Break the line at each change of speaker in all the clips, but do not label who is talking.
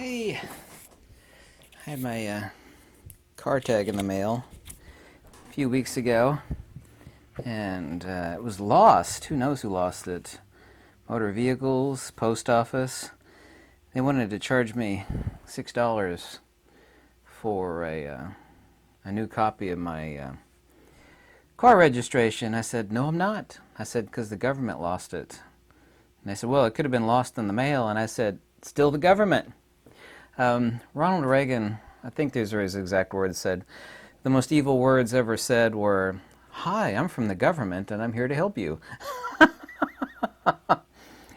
Hey, I had my car tag in the mail a few weeks ago, and it was lost. Who knows who lost it? Motor vehicles, post office. They wanted to charge me $6 for a new copy of my car registration. I said, no, I'm not. I said, because the government lost it. And they said, well, it could have been lost in the mail. And I said, still the government. Ronald Reagan, I think these are his exact words, said, the most evil words ever said were, hi, I'm from the government and I'm here to help you.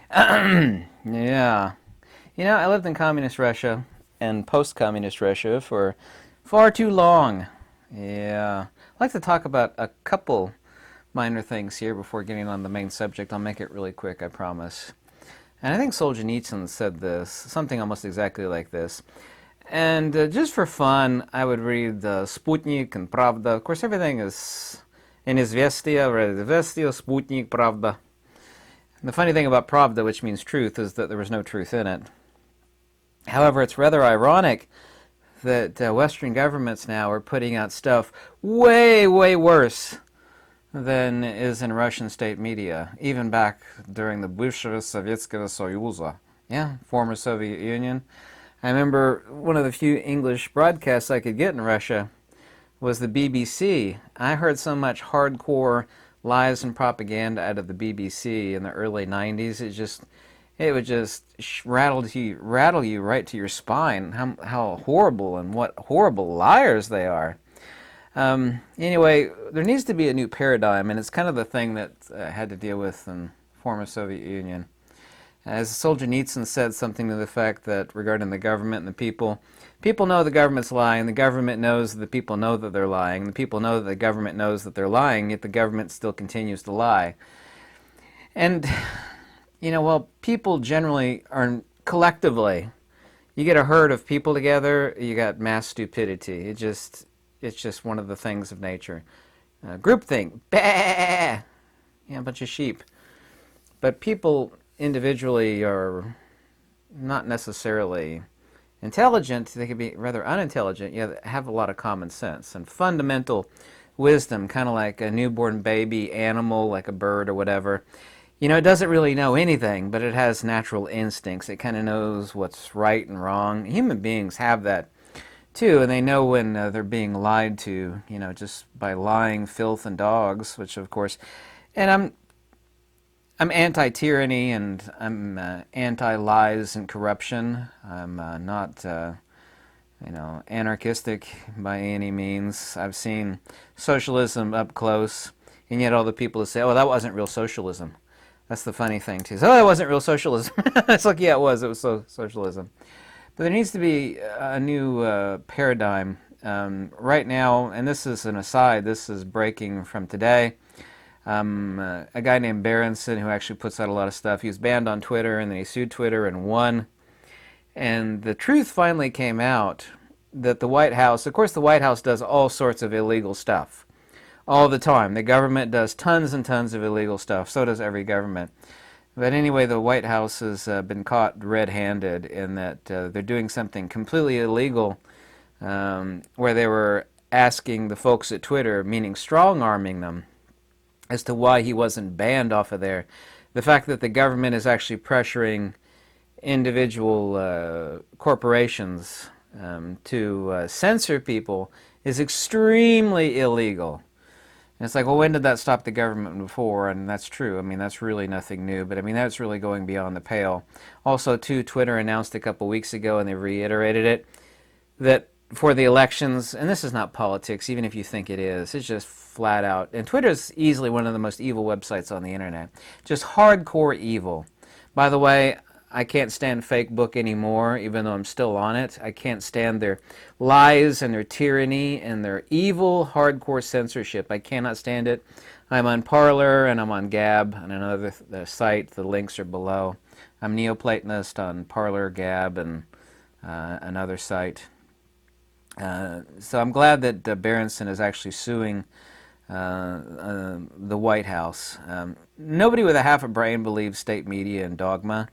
Yeah. You know, I lived in communist Russia and post-communist Russia for far too long. Yeah. I'd like to talk about a couple minor things here before getting on the main subject. I'll make it really quick, I promise. And I think Solzhenitsyn said this, something almost exactly like this. And just for fun, I would read Sputnik and Pravda. Of course, everything is in Izvestia, Sputnik, Pravda. And the funny thing about Pravda, which means truth, is that there was no truth in it. However, it's rather ironic that Western governments now are putting out stuff way, way worse than is in Russian state media, even back during the бывшего Советского Союза, yeah, former Soviet Union. I remember one of the few English broadcasts I could get in Russia was the BBC. I heard so much hardcore lies and propaganda out of the BBC in the early 90s. It would just rattle you right to your spine. How horrible and what horrible liars they are. Anyway, there needs to be a new paradigm, and it's kind of the thing that I had to deal with in former Soviet Union. As Solzhenitsyn said something to the fact that regarding the government and the people know the government's lying, the government knows that the people know that they're lying, the people know that the government knows that they're lying, yet the government still continues to lie. And, you know, well, people generally are collectively, you get a herd of people together, you got mass stupidity. It's just one of the things of nature. Groupthink, bah! Yeah, a bunch of sheep. But people individually are not necessarily intelligent. They can be rather unintelligent, yet have a lot of common sense and fundamental wisdom, kind of like a newborn baby animal, like a bird or whatever. You know, it doesn't really know anything, but it has natural instincts. It kind of knows what's right and wrong. Human beings have that too, and they know when they're being lied to, you know, just by lying, filth, and dogs, which of course, and I'm anti-tyranny and I'm anti-lies and corruption. I'm not, you know, anarchistic by any means. I've seen socialism up close, and yet all the people who say, oh, that wasn't real socialism. That's the funny thing too. So, oh, that wasn't real socialism. It's like, yeah, it was socialism. But there needs to be a new paradigm right now, and this is an aside, this is breaking from today. A guy named Berenson, who actually puts out a lot of stuff, he was banned on Twitter, and then he sued Twitter and won. And the truth finally came out that the White House, of course the White House does all sorts of illegal stuff all the time. The government does tons and tons of illegal stuff, so does every government. But anyway, the White House has been caught red-handed in that they're doing something completely illegal where they were asking the folks at Twitter, meaning strong-arming them, as to why he wasn't banned off of there. The fact that the government is actually pressuring individual corporations to censor people is extremely illegal. And it's like, well, when did that stop the government before? And that's true. I mean, that's really nothing new. But I mean, that's really going beyond the pale. Also, too, Twitter announced a couple weeks ago, and they reiterated it, that for the elections, and this is not politics, even if you think it is, it's just flat out. And Twitter is easily one of the most evil websites on the internet. Just hardcore evil. By the way, I can't stand Facebook anymore, even though I'm still on it. I can't stand their lies and their tyranny and their evil, hardcore censorship. I cannot stand it. I'm on Parler and I'm on Gab and another site. The links are below. I'm Neoplatonist on Parler, Gab, and another site. So I'm glad that Berenson is actually suing the White House. Nobody with a half a brain believes state media and dogma.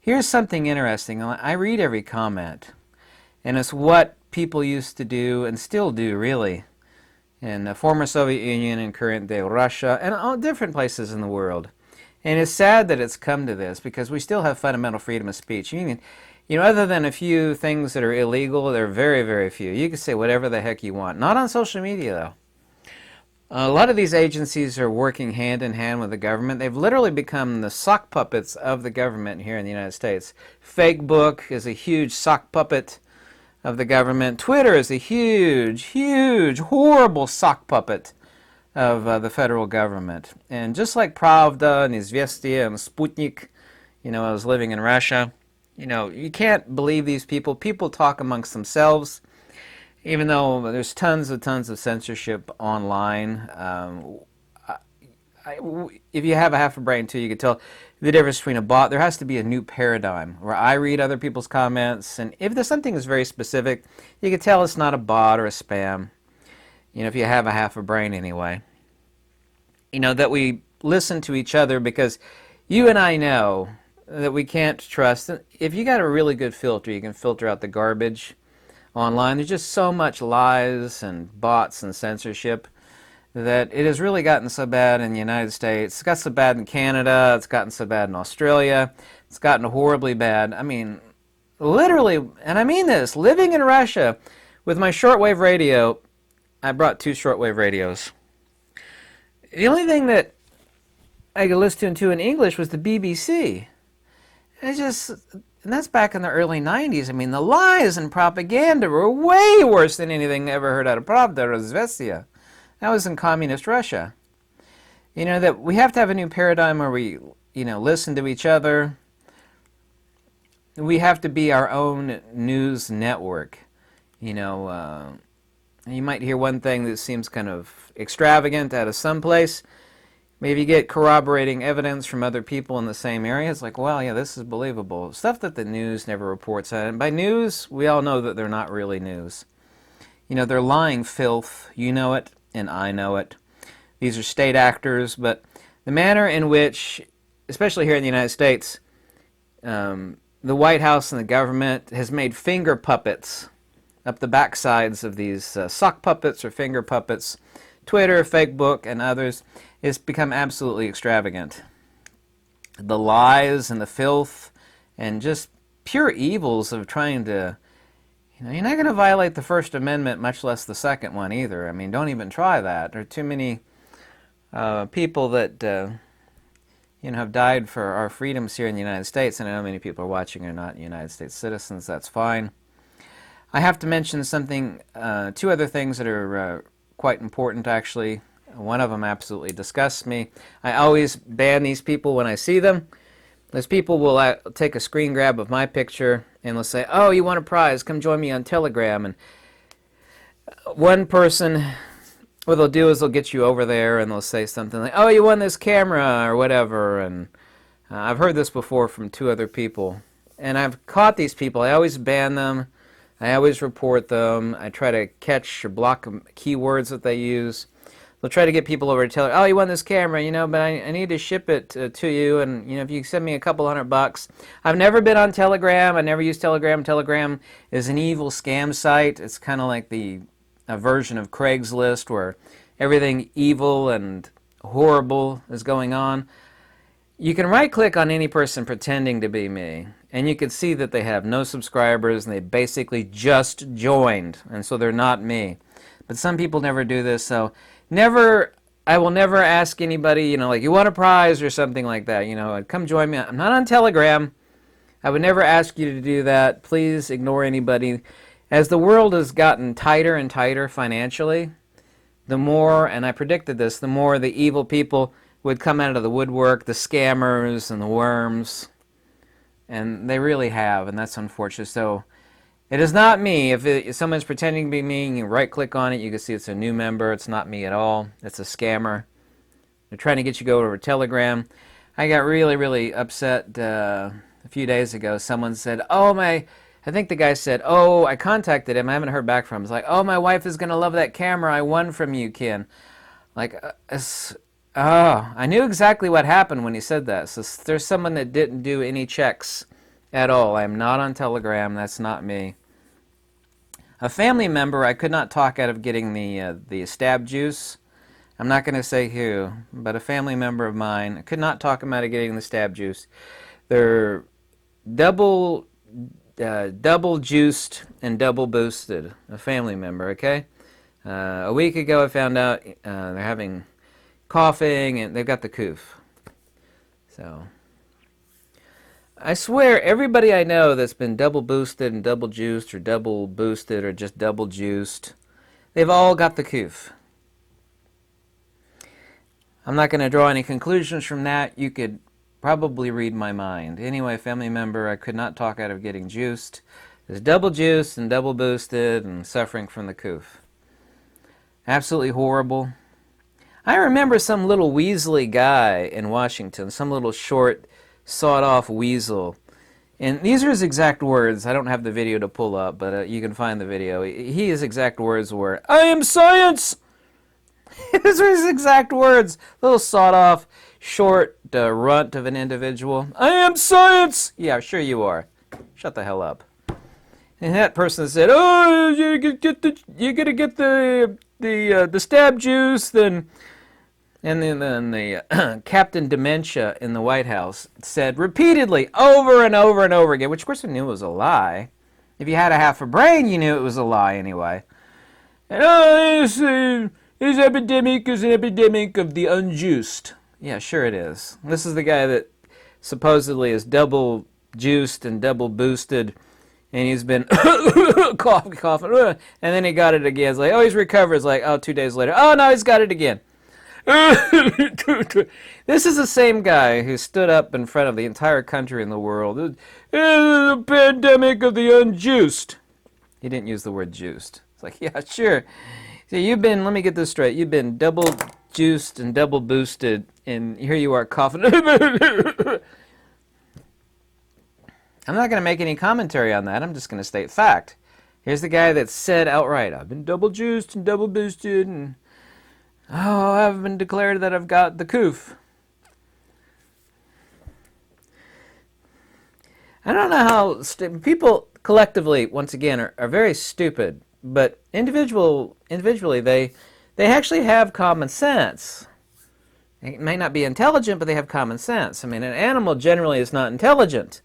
Here's something interesting. I read every comment, and it's what people used to do and still do, really, in the former Soviet Union and current day Russia and all different places in the world. And it's sad that it's come to this because we still have fundamental freedom of speech. Other than a few things that are illegal, there are very, very few. You can say whatever the heck you want. Not on social media, though. A lot of these agencies are working hand in hand with the government. They've literally become the sock puppets of the government here in the United States. Facebook is a huge sock puppet of the government. Twitter is a huge, huge, horrible sock puppet of the federal government. And just like Pravda and Izvestia and Sputnik, I was living in Russia, you can't believe these people. People talk amongst themselves. Even though there's tons of censorship online, if you have a half a brain too, you can tell the difference between a bot. There has to be a new paradigm where I read other people's comments, and if there's something that's very specific, you can tell it's not a bot or a spam. If you have a half a brain anyway. That we listen to each other because you and I know that we can't trust. If you got a really good filter, you can filter out the garbage online. There's just so much lies and bots and censorship that it has really gotten so bad in the United States. It's got so bad in Canada. It's gotten so bad in Australia. It's gotten horribly bad. I mean, literally, and I mean this, living in Russia with my shortwave radio, I brought 2 shortwave radios. The only thing that I could listen to in English was the BBC. And that's back in the early 90s. I mean, the lies and propaganda were way worse than anything I ever heard out of Pravda or Izvestia. That was in communist Russia. That we have to have a new paradigm where we, listen to each other. We have to be our own news network. You might hear one thing that seems kind of extravagant out of some place. Maybe you get corroborating evidence from other people in the same area. It's like, well, yeah, this is believable. Stuff that the news never reports on. And by news, we all know that they're not really news. They're lying filth. You know it, and I know it. These are state actors, but the manner in which, especially here in the United States, the White House and the government has made finger puppets up the backsides of these sock puppets or finger puppets, Twitter, Facebook, and others, it's become absolutely extravagant. The lies and the filth and just pure evils of trying to, you're not going to violate the First Amendment, much less the second one either. I mean, don't even try that. There are too many people that, have died for our freedoms here in the United States, and I know many people are watching are not United States citizens. That's fine. I have to mention something, 2 other things that are quite important, actually. One of them absolutely disgusts me. I always ban these people when I see them. Those people will take a screen grab of my picture and they'll say, oh, you want a prize? Come join me on Telegram. And one person, what they'll do is they'll get you over there and they'll say something like, oh, you won this camera or whatever. And I've heard this before from 2 other people. And I've caught these people. I always ban them. I always report them. I try to catch or block keywords that they use. They'll try to get people over to tell her, oh, you won this camera, but I need to ship it to you, and, if you send me a couple $100. I've never been on Telegram. I never used Telegram. Telegram is an evil scam site. It's kind of like a version of Craigslist where everything evil and horrible is going on. You can right-click on any person pretending to be me, and you can see that they have no subscribers, and they basically just joined, and so they're not me. But some people never do this, so I will never ask anybody, like, you want a prize or something like that, come join me. I'm not on Telegram. I would never ask you to do that. Please ignore anybody. As the world has gotten tighter and tighter financially, the more, and I predicted this, the more the evil people would come out of the woodwork, the scammers and the worms, and they really have, and that's unfortunate. So it is not me. If someone's pretending to be me, you right-click on it, you can see it's a new member. It's not me at all. It's a scammer. They're trying to get you to go over to Telegram. I got really, really upset a few days ago. Someone said, I think the guy said, I contacted him. I haven't heard back from him. It's like, my wife is going to love that camera I won from you, Ken. Like, I knew exactly what happened when he said that. So there's someone that didn't do any checks at all. I am not on Telegram. That's not me. A family member I could not talk out of getting the stab juice. I'm not going to say who, but a family member of mine, I could not talk him out of getting the stab juice. They're double juiced and double boosted. A family member, okay? A week ago I found out they're having coughing and they've got the coof. So I swear everybody I know that's been double boosted and double juiced or double boosted or just double juiced, they've all got the coof. I'm not going to draw any conclusions from that. You could probably read my mind. Anyway, family member I could not talk out of getting juiced is double juiced and double boosted and suffering from the coof. Absolutely horrible. I remember some little weaselly guy in Washington, some little short, sawed-off weasel. And these are his exact words. I don't have the video to pull up, but you can find the video. His exact words were, "I am science!" Those are his exact words. Little sawed-off, short runt of an individual. "I am science!" Yeah, sure you are. Shut the hell up. And that person said, "Oh, you gotta get the stab juice." Then the Captain Dementia in the White House said repeatedly, over and over and over again, which of course I knew was a lie. If you had a half a brain, you knew it was a lie anyway. And this epidemic is an epidemic of the unjuiced. Yeah, sure it is. This is the guy that supposedly is double juiced and double boosted, and he's been coughing, and then he got it again. It's like, oh, he's recovered. It's like, oh, 2 days later, oh, no, he's got it again. This is the same guy who stood up in front of the entire country and the world. It is the pandemic of the unjuiced. He didn't use the word juiced. It's like, yeah, sure. So let me get this straight. You've been double juiced and double boosted, and here you are coughing. I'm not going to make any commentary on that. I'm just going to state fact. Here's the guy that said outright, I've been double juiced and double boosted, and I've been declared that I've got the coof. I don't know how people collectively, once again, are very stupid, but individually they actually have common sense. They may not be intelligent, but they have common sense. I mean, an animal generally is not intelligent,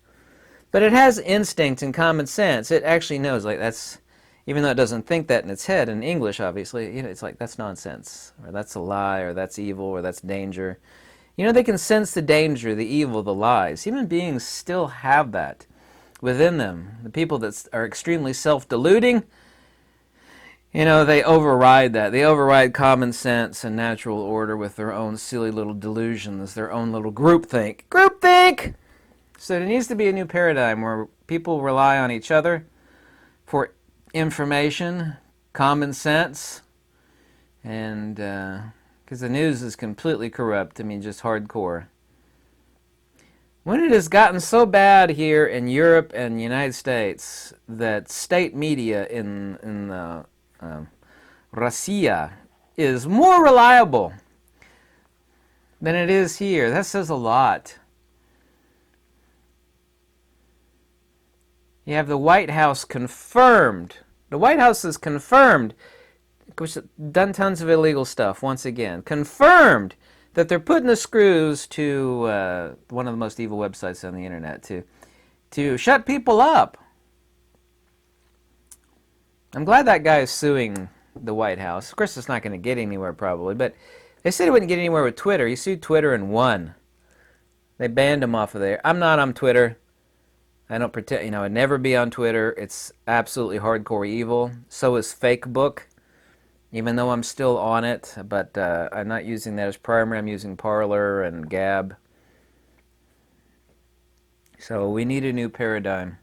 but it has instinct and common sense. It actually knows, like, that's, even though it doesn't think that in its head, in English, obviously, it's like, that's nonsense, or that's a lie, or that's evil, or that's danger. They can sense the danger, the evil, the lies. Human beings still have that within them. The people that are extremely self-deluding, they override that. They override common sense and natural order with their own silly little delusions, their own little groupthink. Groupthink! So there needs to be a new paradigm where people rely on each other for information, common sense, and because the news is completely corrupt. I mean, just hardcore. When it has gotten so bad here in Europe and the United States that state media in Russia is more reliable than it is here, that says a lot. You have the White House confirmed. The White House has confirmed, of course, done tons of illegal stuff, once again. Confirmed that they're putting the screws to one of the most evil websites on the internet to shut people up. I'm glad that guy is suing the White House. Of course, it's not going to get anywhere probably, but they said it wouldn't get anywhere with Twitter. He sued Twitter and won. They banned him off of there. I'm not on Twitter. I don't pretend, I'd never be on Twitter. It's absolutely hardcore evil. So is Facebook, even though I'm still on it, but I'm not using that as primary. I'm using Parler and Gab. So we need a new paradigm.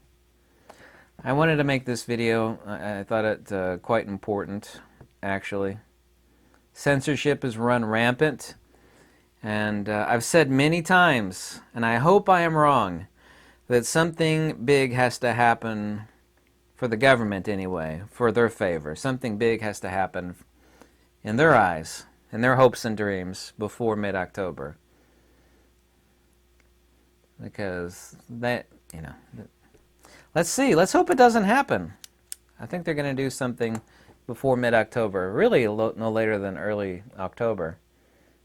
I wanted to make this video. I thought it quite important, actually. Censorship is run rampant, and I've said many times, and I hope I am wrong, that something big has to happen for the government anyway, for their favor. Something big has to happen in their eyes, in their hopes and dreams before mid-October. because that, you know, let's see. Let's hope it doesn't happen. I think they're going to do something before mid-October. Really, no later than early October.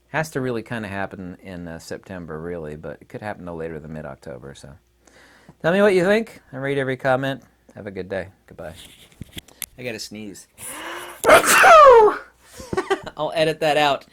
Has to really kind of happen in September, really, but it could happen no later than mid-October. So, tell me what you think. I read every comment. Have a good day. Goodbye. I gotta sneeze. I'll edit that out.